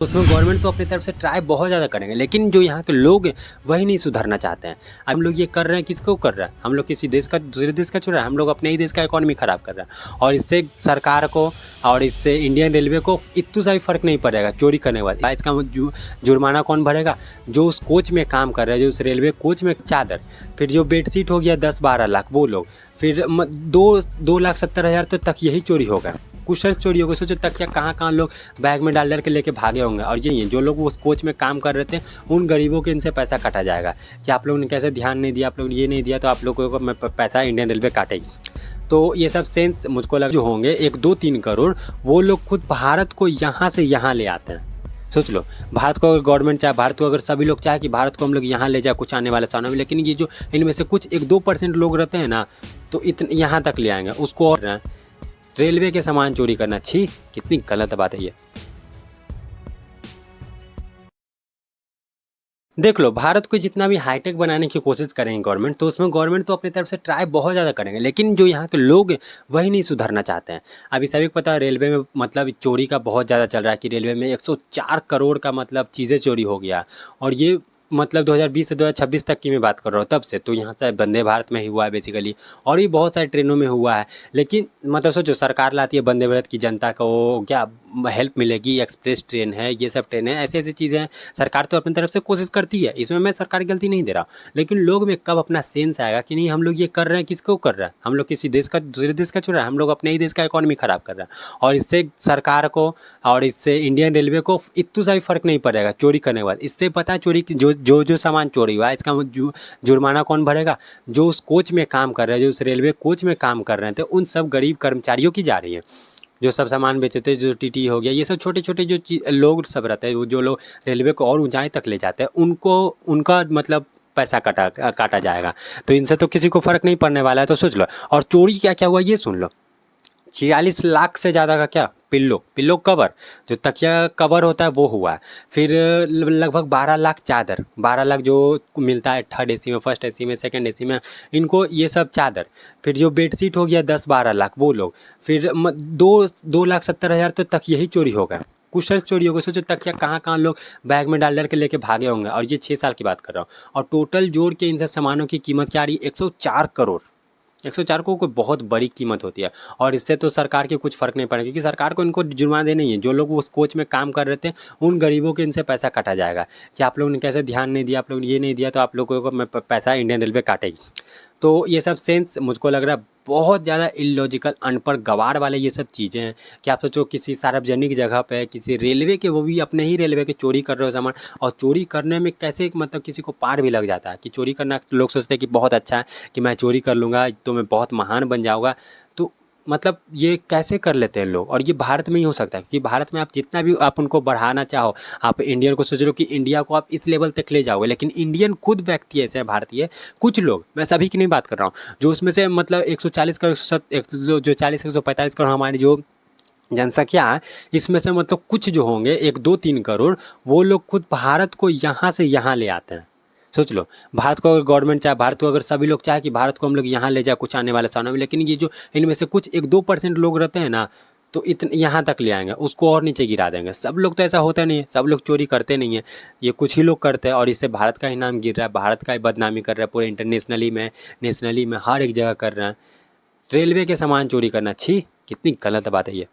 उसमें गवर्नमेंट तो अपनी तरफ से ट्राई बहुत ज़्यादा करेंगे, लेकिन जो यहाँ के लोग हैं वही नहीं सुधरना चाहते हैं। अब हम लोग ये कर रहे हैं, किसको कर रहे हैं? हम लोग किसी देश का दूसरे देश का छोड़ रहे हैं, हम लोग अपने ही देश का इकॉनमी ख़राब कर रहे हैं। और इससे सरकार को और इससे इंडियन रेलवे को इतना सा भी फ़र्क नहीं पड़ेगा चोरी करने के बाद। इसका जुर्माना कौन भरेगा? जो उस कोच में काम कर रहे हैं, जो उस रेलवे कोच में चादर, फिर जो बेडशीट हो गया 10-12 लाख वो लोग, फिर 2,70,000 तो तक यही चोरी होगा। कुशन चोरी होगा। सोचो तकिया कहाँ लोग बैग में डाल के लेके भागे होंगे। और ये जो लोग उस कोच में काम कर रहे थे उन गरीबों के इनसे पैसा काटा जाएगा कि आप लोगों ने कैसे ध्यान नहीं दिया, आप लोग ये नहीं दिया तो आप लोगों को पैसा इंडियन रेलवे काटेगी। तो ये सब सेंस मुझको लगा जो होंगे 1-2-3 करोड़ वो लोग खुद भारत को यहाँ से यहाँ ले आते हैं। सोच लो, भारत को अगर गवर्नमेंट चाहे, भारत को अगर सभी लोग चाहे कि भारत को हम लोग यहाँ ले जाए कुछ आने वाले सालों में, लेकिन ये जो इनमें से कुछ 1-2% लोग रहते हैं ना, तो इतने यहाँ तक ले आएंगे उसको। और रेलवे के सामान चोरी करना, छी कितनी गलत बात है ये। देख लो, भारत को जितना भी हाईटेक बनाने की कोशिश करेंगे गवर्नमेंट, तो उसमें गवर्नमेंट तो अपनी तरफ से ट्राई बहुत ज़्यादा करेंगे, लेकिन जो यहाँ के लोग हैं वही नहीं सुधरना चाहते हैं। अभी सभी को पता है रेलवे में मतलब चोरी का बहुत ज़्यादा चल रहा है कि रेलवे में 104 करोड़ का मतलब चीज़ें चोरी हो गया। और ये मतलब 2020 से 2026 तक की मैं बात कर रहा हूँ, तब से। तो यहाँ से वंदे भारत में ही हुआ है बेसिकली, और भी बहुत सारी ट्रेनों में हुआ है। लेकिन मतलब सोचो, सरकार लाती है वंदे भारत की, जनता को क्या हेल्प मिलेगी, एक्सप्रेस ट्रेन है, ये सब ट्रेन है, ऐसी ऐसी चीज़ें हैं। सरकार तो अपनी तरफ से कोशिश करती है, इसमें मैं सरकार की गलती नहीं दे रहा हूँ, लेकिन लोग में कब अपना सेंस आएगा कि नहीं हम लोग ये कर रहे हैं, किसको कर रहे हैं? हम लोग किसी देश का दूसरे देश का छोड़ रहे हैं, हम लोग अपने ही देश का इकॉनमी ख़राब कर रहे हैं। और इससे सरकार को और इससे इंडियन रेलवे को इतना सा भी फ़र्क नहीं पड़ेगा चोरी करने के बाद। इससे पता है चोरी जो सामान चोरी हुआ है इसका जुर्माना कौन भरेगा? जो उस कोच में काम कर रहे हैं, जो उस रेलवे कोच में काम कर रहे थे, उन सब गरीब कर्मचारियों की जा रही है। जो सब सामान बेचे थे, जो टीटी हो गया, ये सब छोटे छोटे जो लोग सब रहते हैं, जो लोग रेलवे को और ऊंचाई तक ले जाते हैं, उनको उनका मतलब पैसा काटा जाएगा। तो इनसे तो किसी को फ़र्क नहीं पड़ने वाला है। तो सोच लो। और चोरी क्या क्या हुआ ये सुन लो। 46 लाख से ज़्यादा का क्या पिल्लो कवर, जो तकिया कवर होता है वो हुआ है। फिर लगभग 12 लाख चादर, 12 लाख जो मिलता है थर्ड एसी में, फर्स्ट एसी में, सेकंड एसी में, इनको ये सब चादर। फिर जो बेडशीट हो गया 10-12 लाख वो लोग, फिर 2,70,000 तो तक यही चोरी होगा। कुशन चोरी होगा। सोचो तकिया कहाँ लोग बैग में डाल के लेके भागे होंगे। और ये 6 साल की बात कर रहा हूँ। और टोटल जोड़ के इन सब सामानों की कीमत क्या आ रही है? 104 करोड़। 104 को कोई बहुत बड़ी कीमत होती है। और इससे तो सरकार के कुछ फ़र्क नहीं पड़ेगा, क्योंकि सरकार को इनको जुर्माना देना ही है। जो लोग उस कोच में काम कर रहे थे उन गरीबों के इनसे पैसा काटा जाएगा कि आप लोगों ने कैसे ध्यान नहीं दिया, आप लोग ये नहीं दिया तो आप लोगों को पैसा इंडियन रेलवे काटेगी। तो ये सब सेंस मुझको लग रहा है बहुत ज़्यादा इलॉजिकल, अनपढ़ गवार वाले ये सब चीज़ें हैं कि आप सोचो किसी सार्वजनिक जगह पे किसी रेलवे के, वो भी अपने ही रेलवे के चोरी कर रहे हो सामान। और चोरी करने में कैसे मतलब किसी को पार भी लग जाता है कि चोरी करना, लोग सोचते हैं कि बहुत अच्छा है कि मैं चोरी कर लूँगा तो मैं बहुत महान बन जाऊँगा। तो मतलब ये कैसे कर लेते हैं लोग? और ये भारत में ही हो सकता है, क्योंकि भारत में आप जितना भी आप उनको बढ़ाना चाहो, आप इंडियन को सोच लो कि इंडिया को आप इस लेवल तक ले जाओगे, लेकिन इंडियन खुद व्यक्ति ऐसे हैं, भारतीय कुछ लोग, मैं सभी की नहीं बात कर रहा हूँ, जो उसमें से मतलब 140 करोड़, जो 40-145 करोड़ हमारी जो जनसंख्या है, इसमें से मतलब कुछ जो होंगे 1-2-3 करोड़ वो लोग खुद भारत को यहाँ से यहाँ ले आते हैं। सोच लो, भारत को अगर गवर्नमेंट चाहे, भारत को अगर सभी लोग चाहे कि भारत को हम लोग यहाँ ले जाए कुछ आने वाले सालों में, लेकिन ये जो इनमें से कुछ 1-2% लोग रहते हैं ना, तो इतने यहाँ तक ले आएंगे, उसको और नीचे गिरा देंगे। सब लोग तो ऐसा होता नहीं है, सब लोग चोरी करते नहीं है, ये कुछ ही लोग करते हैं। और इससे भारत का ही नाम गिर रहा है, भारत का ही बदनामी कर रहा है पूरे इंटरनेशनली में, नेशनली में, हर एक जगह कर रहे हैं। रेलवे के सामान चोरी करना, छी कितनी गलत बात है ये।